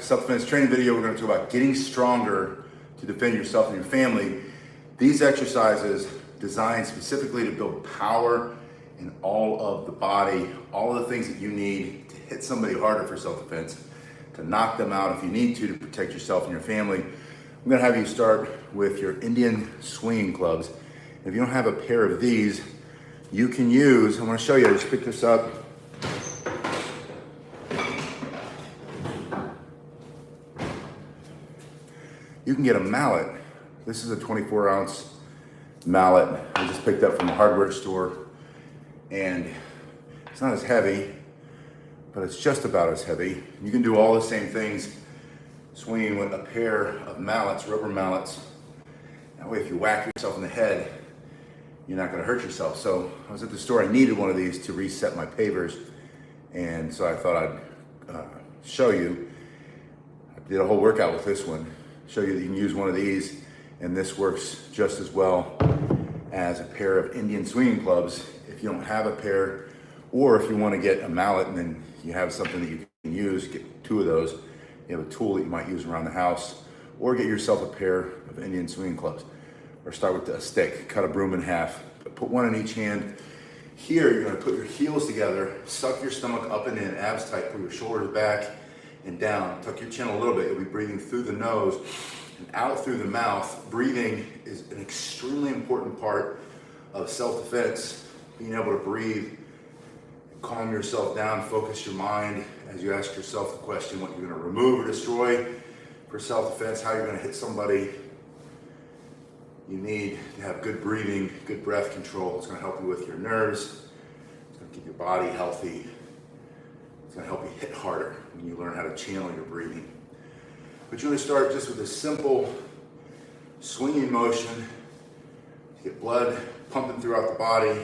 self-defense training video. We're going to talk about getting stronger to defend yourself and your family. These exercises designed specifically to build power in all of the body, all of the things that you need to hit somebody harder for self-defense, to knock them out if you need to protect yourself and your family. I'm going to have you start with your Indian swinging clubs. If you don't have a pair of these, you can use, I'm going to show you, just pick this up. You can get a mallet. This is a 24-ounce mallet I just picked up from the hardware store, and it's not as heavy, but it's just about as heavy. You can do all the same things swinging with a pair of mallets, rubber mallets. That way, if you whack yourself in the head, you're not going to hurt yourself. So I was at the store, I needed one of these to reset my pavers, and so I thought I'd show you. I did a whole workout with this one. Show you that you can use one of these, and this works just as well as a pair of Indian swinging clubs if you don't have a pair, or if you want to get a mallet and then you have something that you can use, get two of those. You have a tool that you might use around the house, or get yourself a pair of Indian swinging clubs. Or start with a stick, cut a broom in half, put one in each hand. Here, you're going to put your heels together, suck your stomach up and in, abs tight, pull your shoulders back and down, tuck your chin a little bit. You'll be breathing through the nose and out through the mouth. Breathing is an extremely important part of self-defense. Being able to breathe, calm yourself down, focus your mind as you ask yourself the question what you're going to remove or destroy for self-defense, how you're going to hit somebody. You need to have good breathing, good breath control. It's going to help you with your nerves. It's going to keep your body healthy. It's going to help you hit harder when you learn how to channel your breathing. But you're going to start just with a simple swinging motion to get blood pumping throughout the body.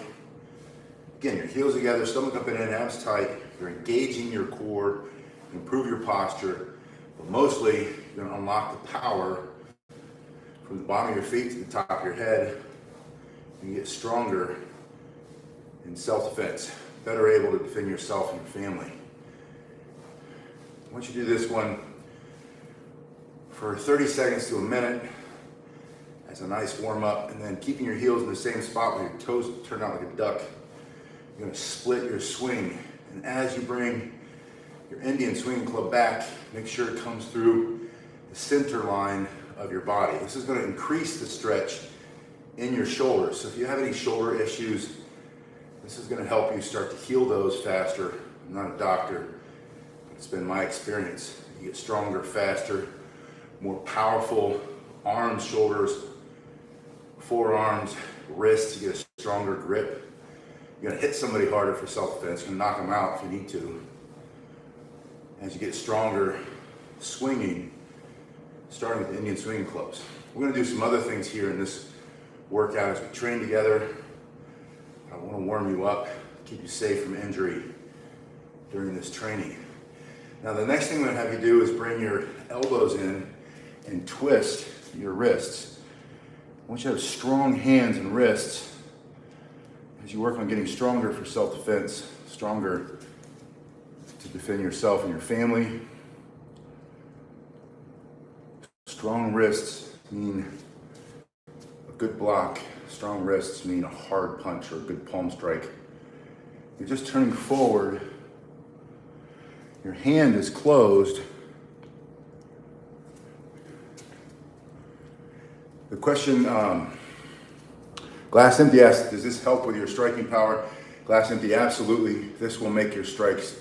Again, your heels together, stomach up and in, abs tight. You're engaging your core, improve your posture, but mostly you're going to unlock the power from the bottom of your feet to the top of your head, and get stronger in self-defense, better able to defend yourself and your family. Once you do this one for 30 seconds to a minute as a nice warm-up, and then keeping your heels in the same spot with your toes turned out like a duck, you're going to split your swing. And as you bring your Indian swinging club back, make sure it comes through the center line of your body. This is going to increase the stretch in your shoulders. So if you have any shoulder issues, this is going to help you start to heal those faster. I'm not a doctor, but it's been my experience. You get stronger, faster, more powerful arms, shoulders, forearms, wrists. You get a stronger grip. You're going to hit somebody harder for self-defense. You're going to knock them out if you need to. As you get stronger, swinging, starting with the Indian swinging clubs. We're going to do some other things here in this workout as we train together. I want to warm you up, keep you safe from injury during this training. Now the next thing I'm going to have you do is bring your elbows in and twist your wrists. I want you to have strong hands and wrists as you work on getting stronger for self-defense, stronger to defend yourself and your family. Strong wrists mean a good block. Strong wrists mean a hard punch or a good palm strike. You're just turning forward. Your hand is closed. The question, Glass Empty asks, does this help with your striking power? Glass Empty, absolutely. This will make your strikes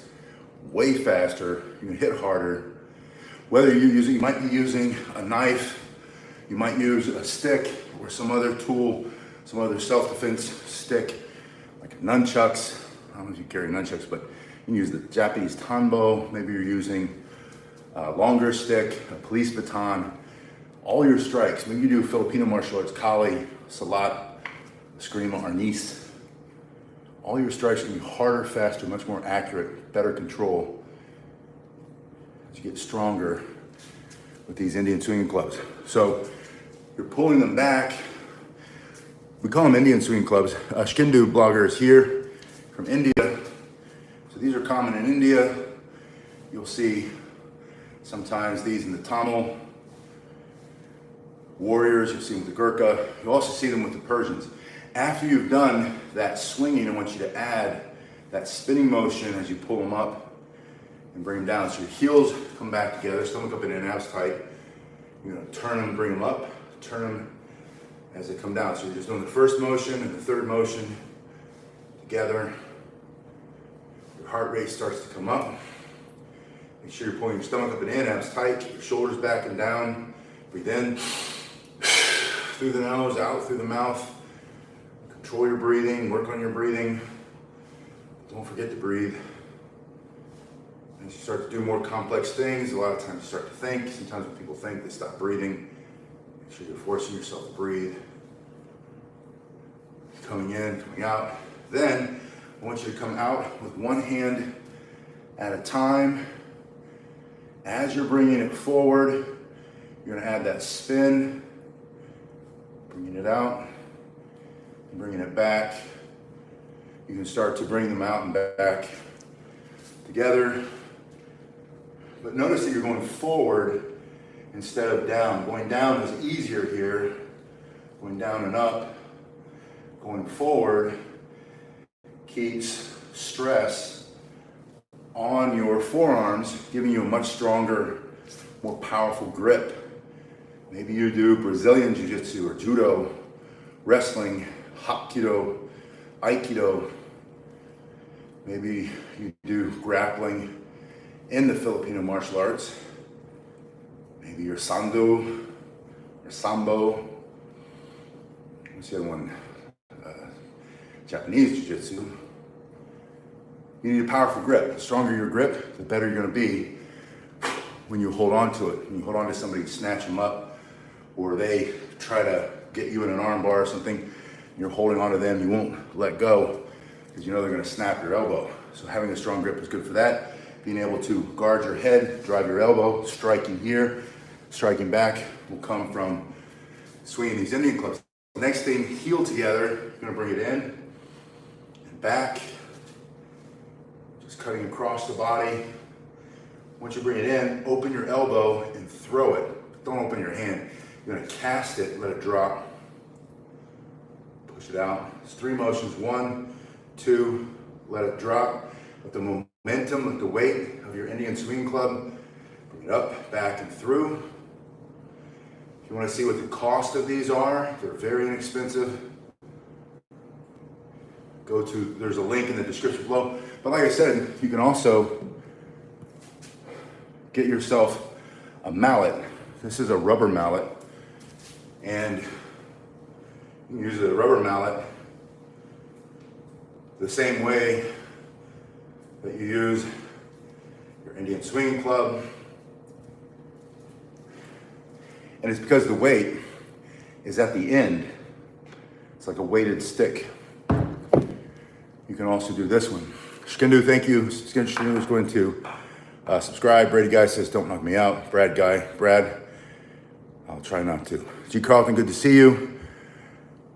way faster. You can hit harder. Whether you might be using a knife, you might use a stick or some other tool, some other self-defense stick, like nunchucks. I don't know if you carry nunchucks, but you can use the Japanese tanbo. Maybe you're using a longer stick, a police baton. All your strikes, maybe you do Filipino martial arts, kali, salat, eskrima, arnis. All your strikes can be harder, faster, much more accurate, better control as you get stronger with these Indian swinging clubs. So you're pulling them back. We call them Indian swinging clubs. Shkindu blogger is here from India. So these are common in India. You'll see Sometimes these in the Tamil warriors, you see them with the Gurkha, you also see them with the Persians. After you've done that swinging, I want you to add that spinning motion as you pull them up and bring them down. So your heels come back together, stomach up and in, abs tight. You're gonna turn them, bring them up, turn them as they come down. So you're just doing the first motion and the third motion together. Your heart rate starts to come up. Make sure you're pulling your stomach up and in, abs tight, keep your shoulders back and down. Breathe in, through the nose, out through the mouth. Control your breathing, work on your breathing. Don't forget to breathe. As you start to do more complex things, a lot of times you start to think. Sometimes when people think, they stop breathing. Make sure you're forcing yourself to breathe. Coming in, coming out. Then, I want you to come out with one hand at a time. As you're bringing it forward, you're gonna add that spin, bringing it out, and bringing it back. You can start to bring them out and back together. But notice that you're going forward instead of down. Going down is easier here. Going down and up. Going forward keeps stress on your forearms, giving you a much stronger, more powerful grip. Maybe you do Brazilian Jiu-Jitsu or Judo, wrestling, Hapkido, Aikido. Maybe you do grappling in the Filipino martial arts. Maybe you're Sando or Sambo. What's the other one? Japanese Jiu-Jitsu. You need a powerful grip. The stronger your grip, the better you're gonna be when you hold on to it. When you hold on to somebody, snatch them up, or they try to get you in an arm bar or something, you're holding on to them, you won't let go because you know they're gonna snap your elbow. So having a strong grip is good for that. Being able to guard your head, drive your elbow, striking here, striking back will come from swinging these Indian clubs. Next thing, heel together, you're gonna bring it in and back, just cutting across the body. Once you bring it in, open your elbow and throw it. Don't open your hand. You're gonna cast it, let it drop. Push it out. It's three motions, 1, 2, let it drop. Let the momentum, let the weight of your Indian swing club, bring it up, back, and through. If you want to see what the cost of these are, they're very inexpensive. There's a link in the description below. But like I said, you can also get yourself a mallet. This is a rubber mallet. And you can use a rubber mallet the same way that you use your Indian swinging club. And it's because the weight is at the end. It's like a weighted stick. You can also do this one. Skindu, thank you. Skindu is going to subscribe. Brady Guy says, don't knock me out. Brad, I'll try not to. G. Carlton, good to see you.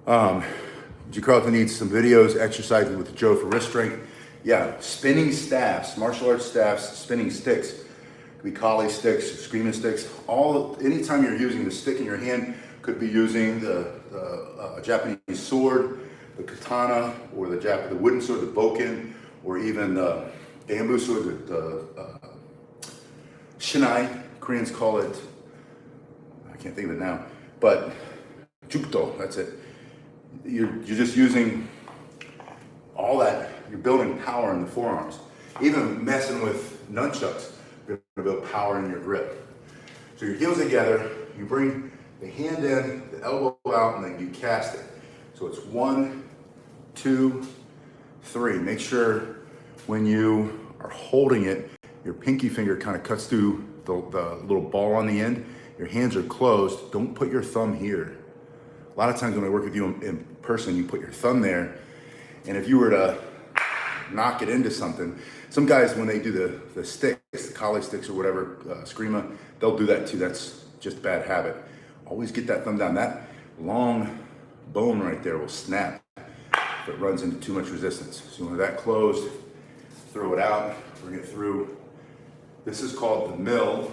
G. Carlton needs some videos, exercising with Joe for wrist strength. Yeah, spinning staffs, martial arts staffs, spinning sticks. Could be kali sticks, screaming sticks. Anytime you're using the stick in your hand, could be using a Japanese sword, the katana, or the wooden sword, the bokken, or even the bamboo sword, the shinai. Koreans call it, I can't think of it now, but jukto, that's it. You're just using all that. You're building power in the forearms. Even messing with nunchucks, you're gonna build power in your grip. So your heels together, you bring the hand in, the elbow out, and then you cast it. So it's 1, 2, 3. Make sure when you are holding it, your pinky finger kind of cuts through the little ball on the end. Your hands are closed. Don't put your thumb here. A lot of times when I work with you in person, you put your thumb there, and if you were to knock it into something, some guys, when they do the sticks, the kali sticks or whatever, screama, they'll do that too. That's just a bad habit. Always get that thumb down. That long bone right there will snap if it runs into too much resistance. So when that closed, throw it out, bring it through. This is called the mill.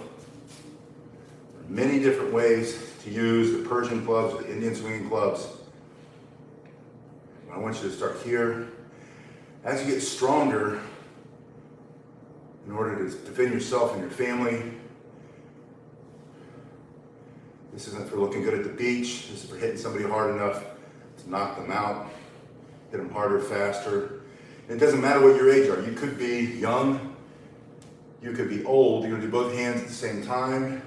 many different ways to use the Persian clubs, the Indian swinging clubs. I want you to start here. As you get stronger, in order to defend yourself and your family, this isn't for looking good at the beach. This is for hitting somebody hard enough to knock them out, hit them harder, faster. And it doesn't matter what your age are. You could be young, you could be old. You're gonna do both hands at the same time.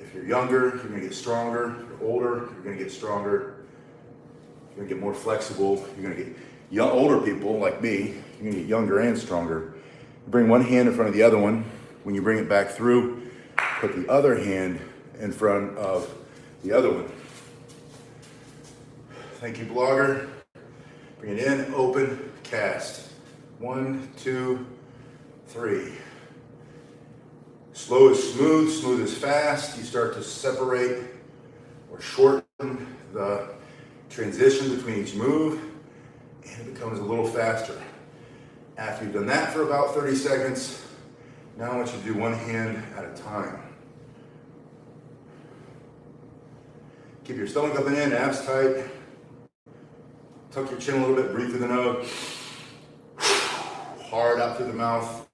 If you're younger, you're gonna get stronger. If you're older, you're gonna get stronger. You're gonna get more flexible. You're gonna get older people like me, you're gonna get younger and stronger. You bring one hand in front of the other one. When you bring it back through, put the other hand in front of the other one. Thank you, blogger. Bring it in, open, cast. 1, 2, 3. Slow is smooth, smooth is fast. You start to separate or shorten the transition between each move, and it becomes a little faster. After you've done that for about 30 seconds, now I want you to do one hand at a time. Keep your stomach up and in, abs tight. Tuck your chin a little bit, breathe through the nose. Hard out through the mouth.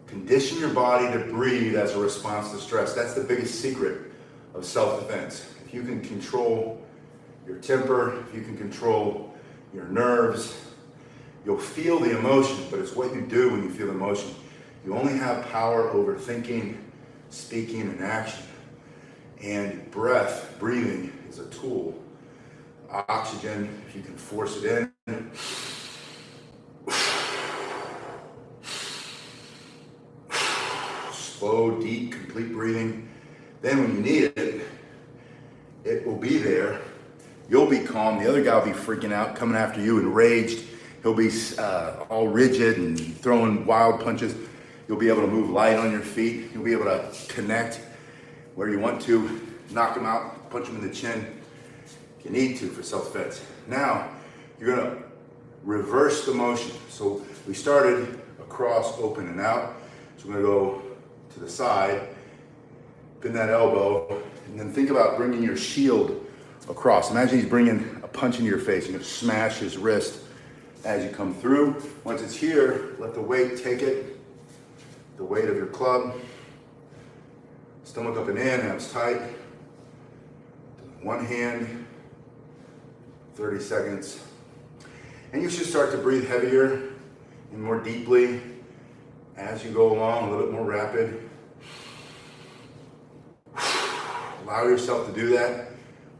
Condition your body to breathe as a response to stress. That's the biggest secret of self-defense. If you can control your temper, if you can control your nerves, you'll feel the emotion, but it's what you do when you feel emotion. You only have power over thinking, speaking, and action. And breath, breathing, is a tool. Oxygen, if you can force it in. Slow, deep, complete breathing. Then when you need it, it will be there. You'll be calm. The other guy will be freaking out, coming after you, enraged. He'll be all rigid and throwing wild punches. You'll be able to move light on your feet. You'll be able to connect where you want to, knock him out, punch him in the chin if you need to for self-defense. Now, you're gonna reverse the motion. So we started across, open, and out. So we're gonna go to the side, bend that elbow, and then think about bringing your shield across. Imagine he's bringing a punch into your face. You're gonna smash his wrist as you come through. Once it's here, let the weight take it, the weight of your club. Stomach up and in, abs tight. One hand, 30 seconds. And you should start to breathe heavier and more deeply as you go along, a little bit more rapid. Allow yourself to do that.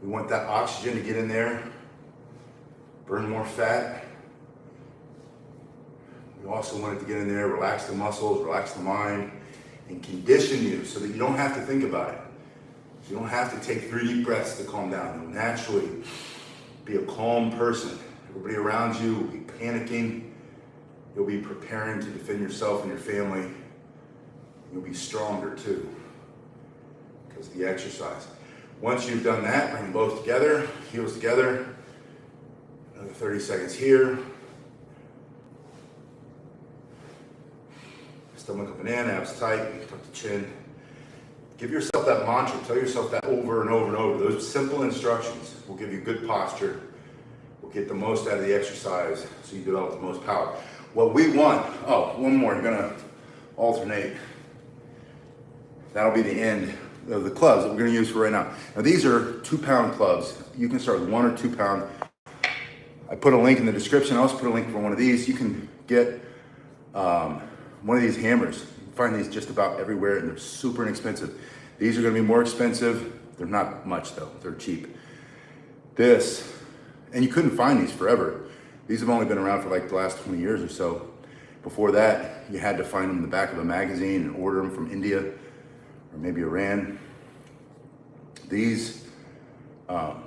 We want that oxygen to get in there, burn more fat. We also want it to get in there, relax the muscles, relax the mind, and condition you so that you don't have to think about it. You don't have to take 3 deep breaths to calm down. You'll naturally be a calm person. Everybody around you will be panicking. You'll be preparing to defend yourself and your family. You'll be stronger too because of the exercise. Once you've done that, bring them both together, heels together. Another 30 seconds here. Stomach up and in, abs tight, tuck the chin. Give yourself that mantra, tell yourself that over and over and over. Those simple instructions will give you good posture, will get the most out of the exercise so you develop the most power. What we want, one more, you're gonna alternate. That'll be the end of the clubs that we're gonna use for right now. Now these are 2-pound clubs. You can start with 1 or 2 pound. I put a link in the description. I also put a link for one of these. You can get one of these hammers. You can find these just about everywhere and they're super inexpensive. These are gonna be more expensive. They're not much though, they're cheap. This, and you couldn't find these forever. These have only been around for like the last 20 years or so. Before that, you had to find them in the back of a magazine and order them from India or maybe Iran. These have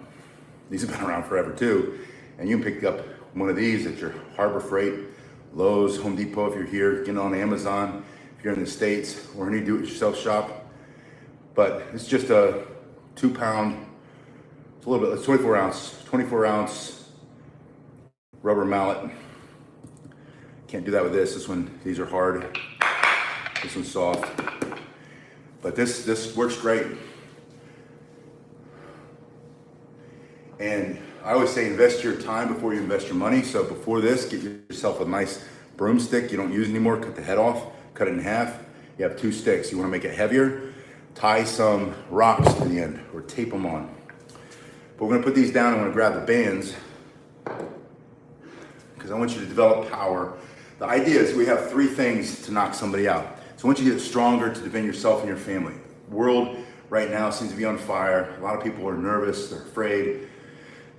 been around forever too. And you can pick up one of these at your Harbor Freight, Lowe's, Home Depot if you're here, get it on Amazon if you're in the States, or any do-it-yourself shop. But it's just a 2-pound, it's a little bit, it's 24 ounce rubber mallet. Can't do that with this. These are hard, this one's soft. But this works great. And I always say invest your time before you invest your money. So before this, get yourself a nice broomstick you don't use anymore, cut the head off, cut it in half. You have 2 sticks. You want to make it heavier, tie some rocks to the end or tape them on. But we're going to put these down. I'm going to grab the bands because I want you to develop power. The idea is we have 3 things to knock somebody out. So I want you to get stronger to defend yourself and your family. The world right now seems to be on fire. A lot of people are nervous, they're afraid,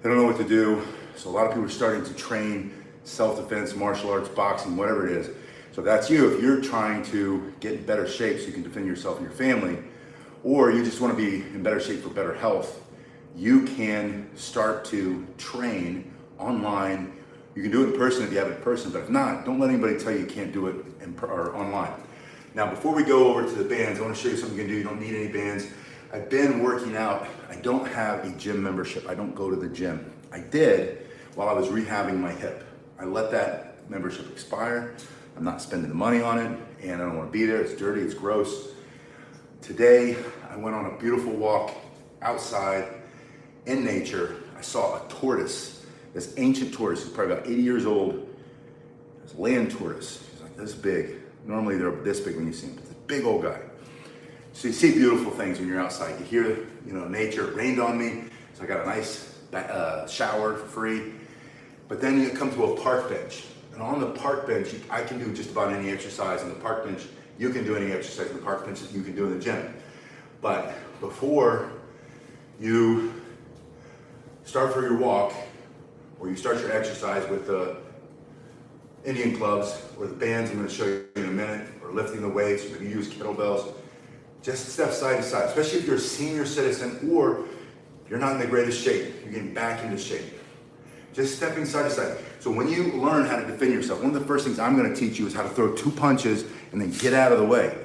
they don't know what to do. So a lot of people are starting to train self-defense, martial arts, boxing, whatever it is. So if that's you, if you're trying to get in better shape so you can defend yourself and your family, or you just want to be in better shape for better health, you can start to train online. You can do it in person if you have it in person, but if not, don't let anybody tell you you can't do it or online. Now, before we go over to the bands, I want to show you something you can do. You don't need any bands. I've been working out. I don't have a gym membership. I don't go to the gym. I did while I was rehabbing my hip. I let that membership expire. I'm not spending the money on it, and I don't want to be there. It's dirty, it's gross. Today, I went on a beautiful walk outside in nature. I saw a tortoise, this ancient tortoise. He's probably about 80 years old. It's a land tortoise. He's like this big. Normally they're this big when you see them, but it's a big old guy. So you see beautiful things when you're outside. You hear, nature. It rained on me, so I got a nice shower for free. But then you come to a park bench. And on the park bench, I can do just about any exercise on the park bench. You can do any exercise on the park bench that you can do in the gym. But before you start for your walk, or you start your exercise with the Indian clubs or the bands I'm going to show you in a minute, or lifting the weights, or maybe use kettlebells, just step side to side, especially if you're a senior citizen or you're not in the greatest shape, you're getting back into shape. Just stepping side to side. So when you learn how to defend yourself, one of the first things I'm going to teach you is how to throw 2 punches and then get out of the way.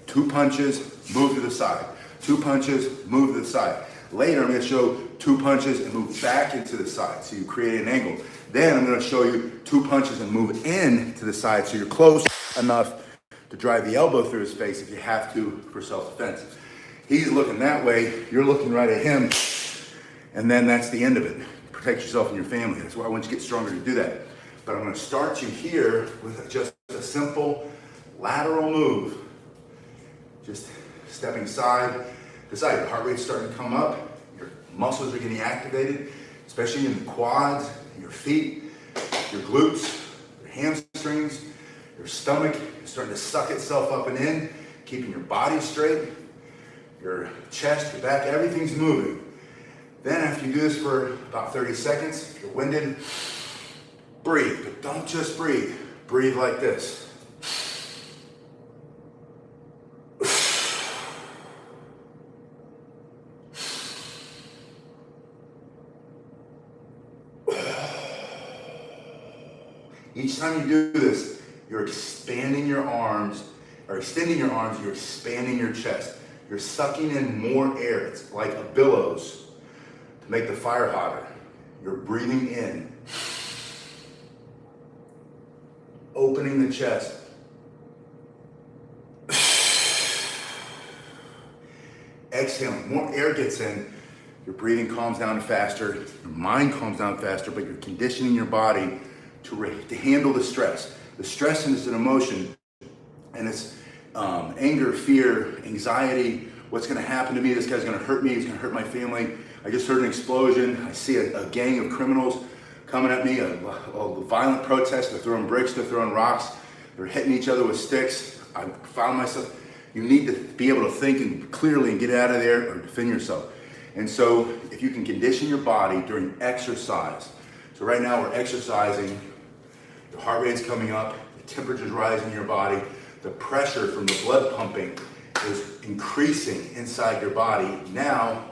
2 punches, move to the side. 2 punches, move to the side. Later, I'm going to show 2 punches and move back into the side, so you create an angle. Then I'm going to show you 2 punches and move in to the side, so you're close enough to drive the elbow through his face if you have to for self-defense. He's looking that way, you're looking right at him, and then that's the end of it. Protect yourself and your family. That's why I want you to get stronger to do that. But I'm going to start you here with just a simple lateral move. Just stepping side to side. Your heart rate's starting to come up. Your muscles are getting activated, especially in the quads, your feet, your glutes, your hamstrings, your stomach is starting to suck itself up and in, keeping your body straight, your chest, your back, everything's moving. Then after you do this for about 30 seconds, if you're winded, breathe, but don't just breathe. Breathe like this. Each time you do this, you're expanding your arms, or extending your arms, you're expanding your chest. You're sucking in more air. It's like a billows to make the fire hotter. You're breathing in, opening the chest. Exhaling, more air gets in, your breathing calms down faster, your mind calms down faster, but you're conditioning your body to handle the stress. The stress is an emotion, and it's anger, fear, anxiety. What's going to happen to me? This guy's going to hurt me. He's going to hurt my family. I just heard an explosion. I see a gang of criminals coming at me, a violent protest. They're throwing bricks. They're throwing rocks. They're hitting each other with sticks. I found myself. You need to be able to think and clearly and get out of there or defend yourself. And so if you can condition your body during exercise. So right now we're exercising. Your heart rate's coming up, the temperature's rising in your body, the pressure from the blood pumping is increasing inside your body. Now,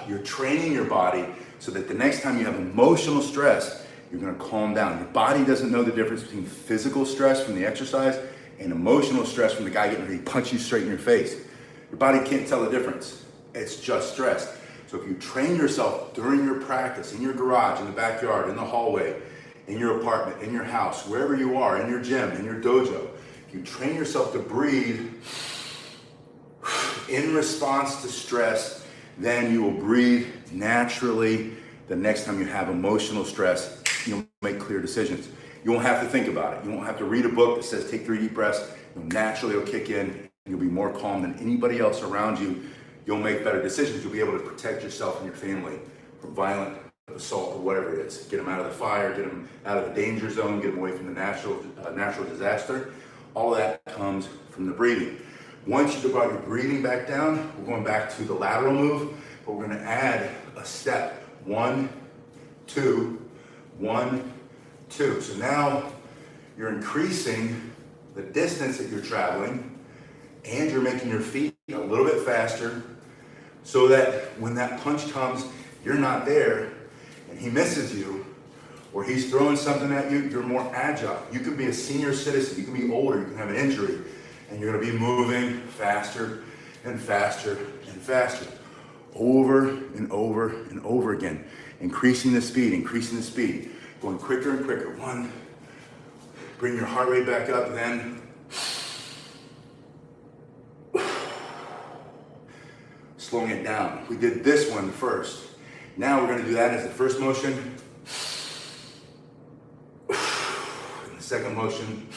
you're training your body so that the next time you have emotional stress, you're gonna calm down. Your body doesn't know the difference between physical stress from the exercise and emotional stress from the guy getting ready to punch you straight in your face. Your body can't tell the difference. It's just stress. So if you train yourself during your practice, in your garage, in the backyard, in the hallway, in your apartment, in your house, wherever you are, in your gym, in your dojo, If you train yourself to breathe in response to stress, then you will breathe naturally. The next time you have emotional stress, you'll make clear decisions. You won't have to think about it. You won't have to read a book that says take 3 deep breaths. Naturally it'll kick in. You'll be more calm than anybody else around you. You'll make better decisions. You'll be able to protect yourself and your family from violent assault or whatever it is. Get them out of the fire, get them out of the danger zone, get them away from the natural disaster. All of that comes from the breathing. Once you brought your breathing back down, we're going back to the lateral move, but we're going to add a step. 1, 2, 1, 2. So now you're increasing the distance that you're traveling, and you're making your feet a little bit faster so that when that punch comes, you're not there and he misses you, or he's throwing something at you, you're more agile. You could be a senior citizen, you can be older, you can have an injury, and you're gonna be moving faster and faster and faster, over and over and over again, increasing the speed, going quicker and quicker. 1, bring your heart rate back up, then slowing it down. We did this one first. Now we're going to do that as the first motion. And the second motion.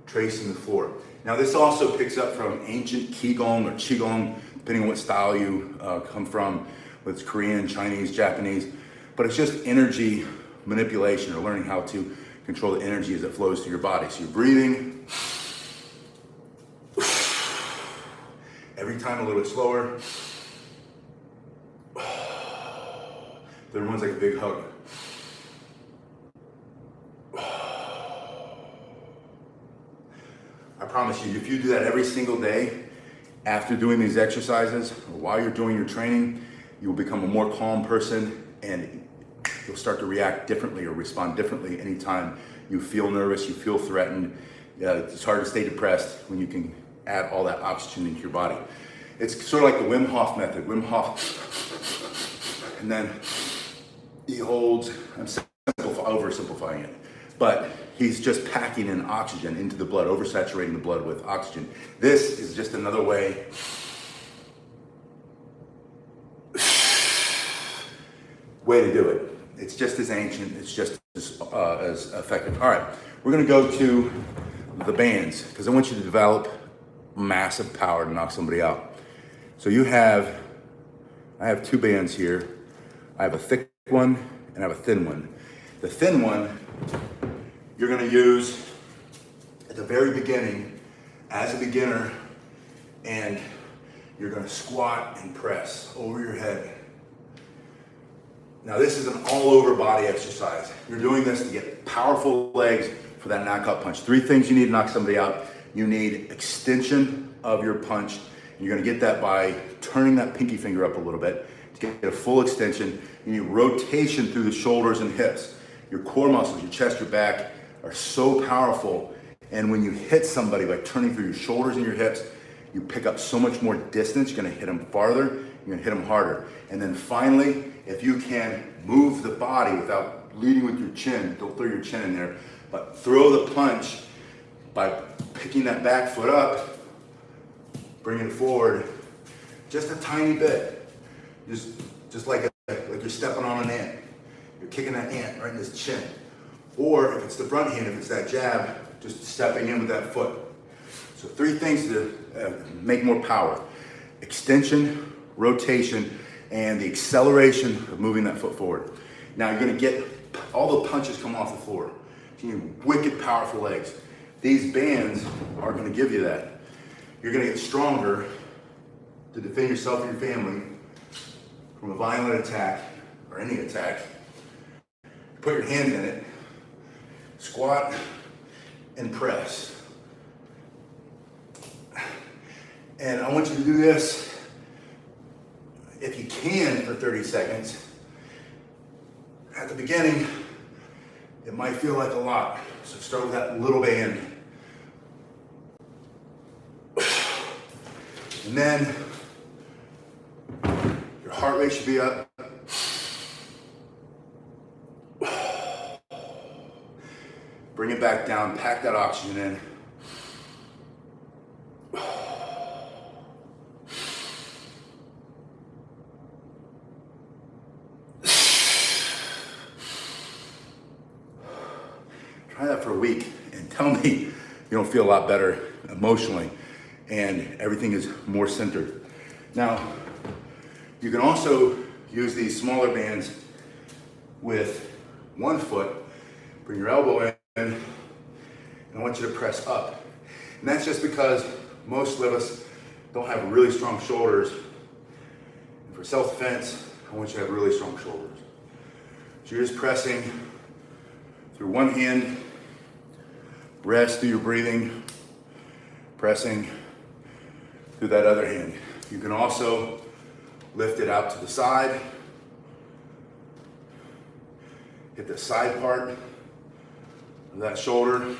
Tracing the floor. Now this also picks up from ancient Qigong or Qigong, depending on what style you come from, whether it's Korean, Chinese, Japanese. But it's just energy manipulation, or learning how to control the energy as it flows through your body. So you're breathing. Every time a little bit slower. Third one's like a big hug. I promise you, if you do that every single day, after doing these exercises, or while you're doing your training, you'll become a more calm person, and you'll start to react differently or respond differently anytime you feel nervous, you feel threatened. It's hard to stay depressed when you can add all that oxygen into your body. It's sort of like the Wim Hof method. Wim Hof, and then he holds, I'm oversimplifying it, but he's just packing in oxygen into the blood, oversaturating the blood with oxygen. This is just another way to do it. It's just as ancient, it's just as effective. All right, we're gonna go to the bands, because I want you to develop massive power to knock somebody out. So I have 2 bands here. I have a thick one and I have a thin one. The thin one, you're gonna use at the very beginning as a beginner, and you're gonna squat and press over your head. Now this is an all over body exercise. You're doing this to get powerful legs for that knockout punch. 3 things you need to knock somebody out. You need extension of your punch. You're gonna get that by turning that pinky finger up a little bit to get a full extension. You need rotation through the shoulders and hips. Your core muscles, your chest, your back are so powerful. And when you hit somebody by turning through your shoulders and your hips, you pick up so much more distance. You're gonna hit them farther, you're gonna hit them harder. And then finally, if you can move the body without leading with your chin, don't throw your chin in there, but throw the punch by picking that back foot up, bring it forward just a tiny bit, just like you're stepping on an ant. You're kicking that ant right in his chin. Or if it's the front hand, if it's that jab, just stepping in with that foot. So 3 things to make more power: extension, rotation, and the acceleration of moving that foot forward. Now you're gonna get all the punches come off the floor. You need wicked powerful legs. These bands are gonna give you that. You're gonna get stronger to defend yourself and your family from a violent attack or any attack. Put your hand in it, squat and press. And I want you to do this, if you can, for 30 seconds. At the beginning, it might feel like a lot. So start with that little band. And then your heart rate should be up. Bring it back down, pack that oxygen in. Try that for a week and tell me you don't feel a lot better emotionally and everything is more centered. Now, you can also use these smaller bands with one foot. Bring your elbow in, and I want you to press up. And that's just because most of us don't have really strong shoulders. And for self-defense, I want you to have really strong shoulders. So you're just pressing through one hand, rest through your breathing, pressing through that other hand. You can also lift it out to the side, hit the side part of that shoulder.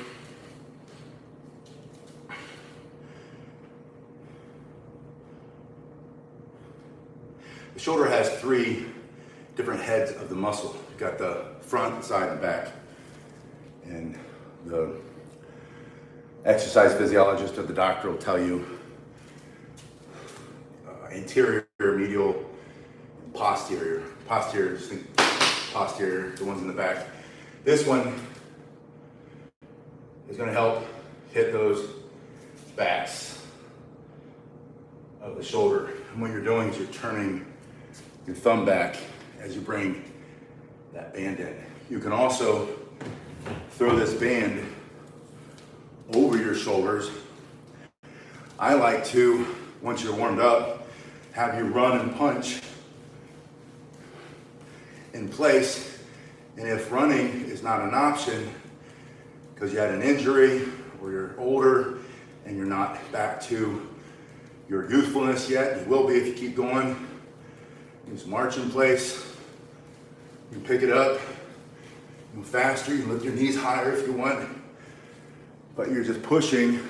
The shoulder has 3 different heads of the muscle. You've got the front, side, and back. And the exercise physiologist or the doctor will tell you anterior, medial, posterior. Posterior, just think posterior, the ones in the back. This one is going to help hit those backs of the shoulder. And what you're doing is you're turning your thumb back as you bring that band in. You can also throw this band over your shoulders. I like to, once you're warmed up, have you run and punch in place. And if running is not an option because you had an injury or you're older and you're not back to your youthfulness yet, you will be if you keep going, use march in place. You can pick it up, move faster, you can lift your knees higher if you want, but you're just pushing,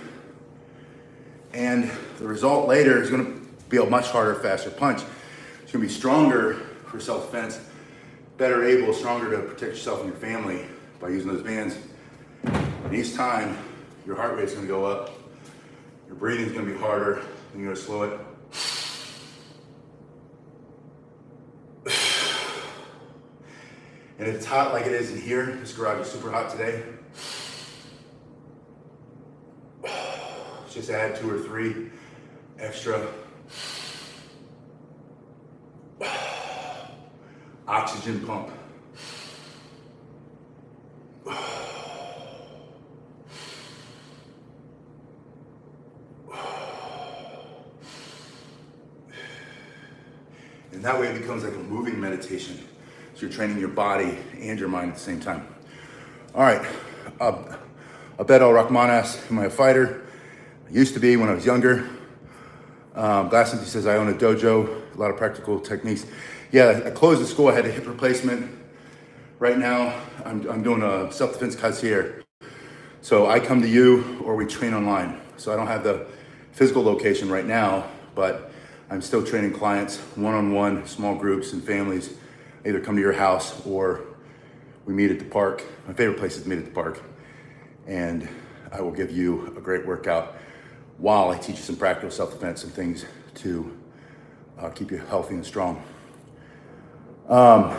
and the result later is going to be a much harder, faster punch. It's going to be stronger for self-defense, better able, stronger to protect yourself and your family by using those bands. And each time, your heart rate's going to go up, your breathing's going to be harder, and you're going to slow it. And if it's hot like it is in here, this garage is super hot today, just add 2 or 3 extra oxygen pump. And that way it becomes like a moving meditation. So you're training your body and your mind at the same time. All right, Abed Al-Rahman, am I a fighter? I used to be when I was younger. Glassempty says I own a dojo, a lot of practical techniques. Yeah, I closed the school, I had a hip replacement. Right now, I'm doing a self-defense concierge. So I come to you or we train online. So I don't have the physical location right now, but I'm still training clients one-on-one, small groups and families. Either come to your house or we meet at the park. My favorite place is to meet at the park. And I will give you a great workout while I teach you some practical self-defense and things to keep you healthy and strong. Yeah,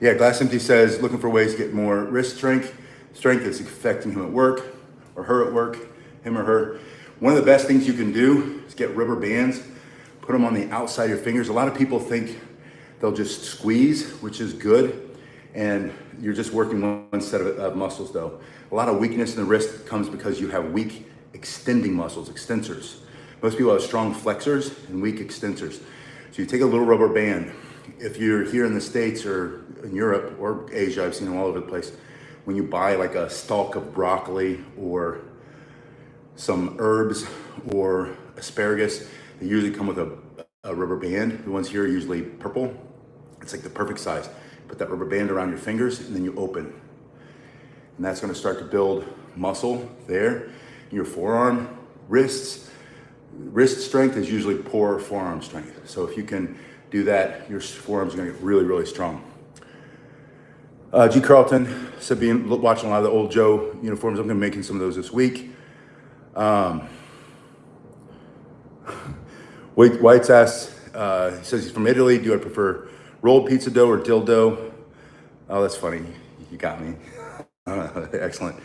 Glassempty says, looking for ways to get more wrist strength. Strength is affecting him at work or her at work, him or her. One of the best things you can do is get rubber bands, put them on the outside of your fingers. A lot of people think they'll just squeeze, which is good. And you're just working one set of muscles though. A lot of weakness in the wrist comes because you have weak extending muscles, extensors. Most people have strong flexors and weak extensors. So you take a little rubber band. If you're here in the States or in Europe or Asia, I've seen them all over the place. When you buy like a stalk of broccoli or some herbs or asparagus, they usually come with a rubber band. The ones here are usually purple. It's like the perfect size. Put that rubber band around your fingers and then you open. And that's gonna start to build muscle there. Your forearm, wrists. Wrist strength is usually poor forearm strength. So if you can do that, your forearms are gonna get really, really strong. G. Carlton said watching a lot of the old Joe uniforms. I'm going to be making some of those this week. White's asked, he says he's from Italy. Do I prefer rolled pizza dough or dill dough? Oh, that's funny. You got me. Excellent.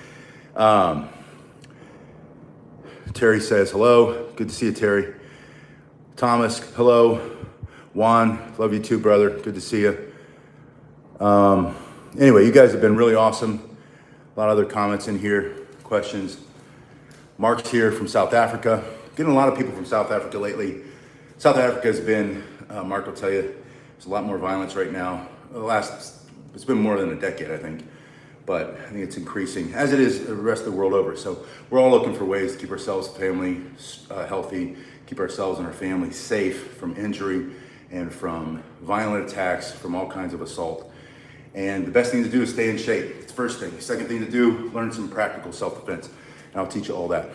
Terry says, hello. Good to see you, Terry. Thomas, hello. Juan, love you too, brother. Good to see you. Anyway, you guys have been really awesome. A lot of other comments in here, questions. Mark's here from South Africa. Getting a lot of people from South Africa lately. South Africa has been, Mark will tell you, there's a lot more violence right now. It's been more than a decade, I think. But I think it's increasing, as it is the rest of the world over. So we're all looking for ways to keep ourselves, family, healthy, keep ourselves and our family safe from injury and from violent attacks, from all kinds of assault. And the best thing to do is stay in shape. It's the first thing. The second thing to do, learn some practical self-defense. And I'll teach you all that.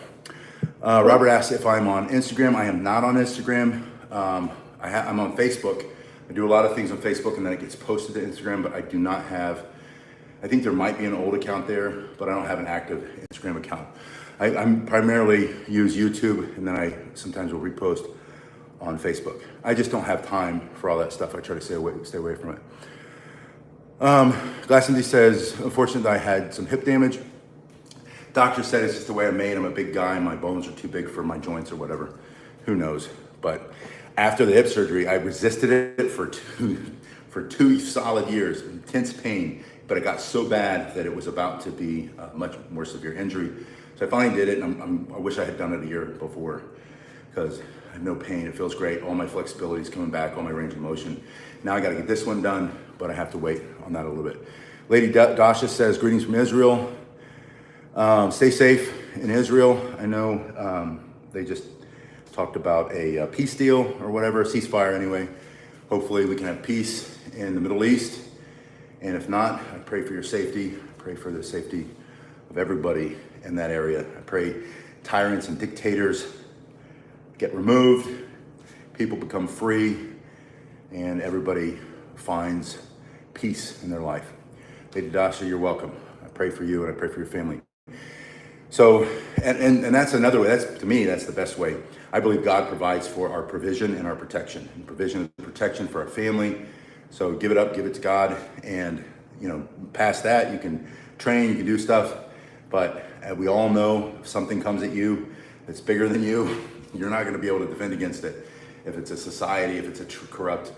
Robert asked if I'm on Instagram. I am not on Instagram. I'm on Facebook. I do a lot of things on Facebook and then it gets posted to Instagram, but I do not have, I think there might be an old account there, but I don't have an active Instagram account. I primarily use YouTube and then I sometimes will repost on Facebook. I just don't have time for all that stuff. I try to stay away from it. Glassindi says, unfortunately, I had some hip damage. Doctor said it's just the way I'm made. I'm a big guy and my bones are too big for my joints or whatever. Who knows? But after the hip surgery, I resisted it for two solid years, intense pain. But it got so bad that it was about to be a much more severe injury. So I finally did it, and I wish I had done it a year before because I have no pain. It feels great. All my flexibility is coming back, all my range of motion. Now I got to get this one done, but I have to wait on that a little bit. Lady Dasha says, greetings from Israel. Stay safe in Israel. I know they just talked about a peace deal or whatever, a ceasefire anyway. Hopefully we can have peace in the Middle East. And if not, I pray for your safety. I pray for the safety of everybody in that area. I pray tyrants and dictators get removed, people become free, and everybody finds peace in their life. Lady Dasha, you're welcome. I pray for you and I pray for your family. So, and that's another way, to me, that's the best way. I believe God provides for our provision and our protection. And provision and protection for our family. So give it up, give it to God. And, past that, you can train, you can do stuff. But we all know if something comes at you that's bigger than you, you're not going to be able to defend against it. If it's a society, if it's a corrupt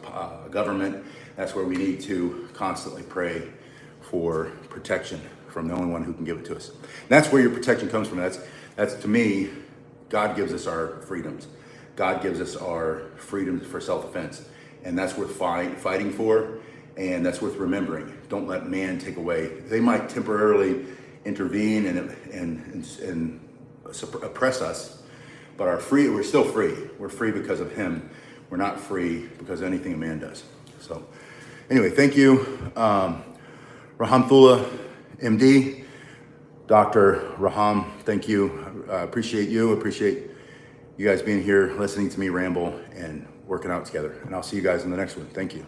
government, that's where we need to constantly pray for protection from the only one who can give it to us. And that's where your protection comes from. That's to me, God gives us our freedoms. God gives us our freedoms for self-defense. And that's worth fighting for, and that's worth remembering. Don't let man take away. They might temporarily intervene and oppress us, but we're still free. We're free because of him. We're not free because of anything a man does. So anyway, thank you. Rahamthullah, MD, Dr. Raham, thank you. I appreciate you. Appreciate you guys being here, listening to me ramble and working out together. And I'll see you guys in the next one. Thank you.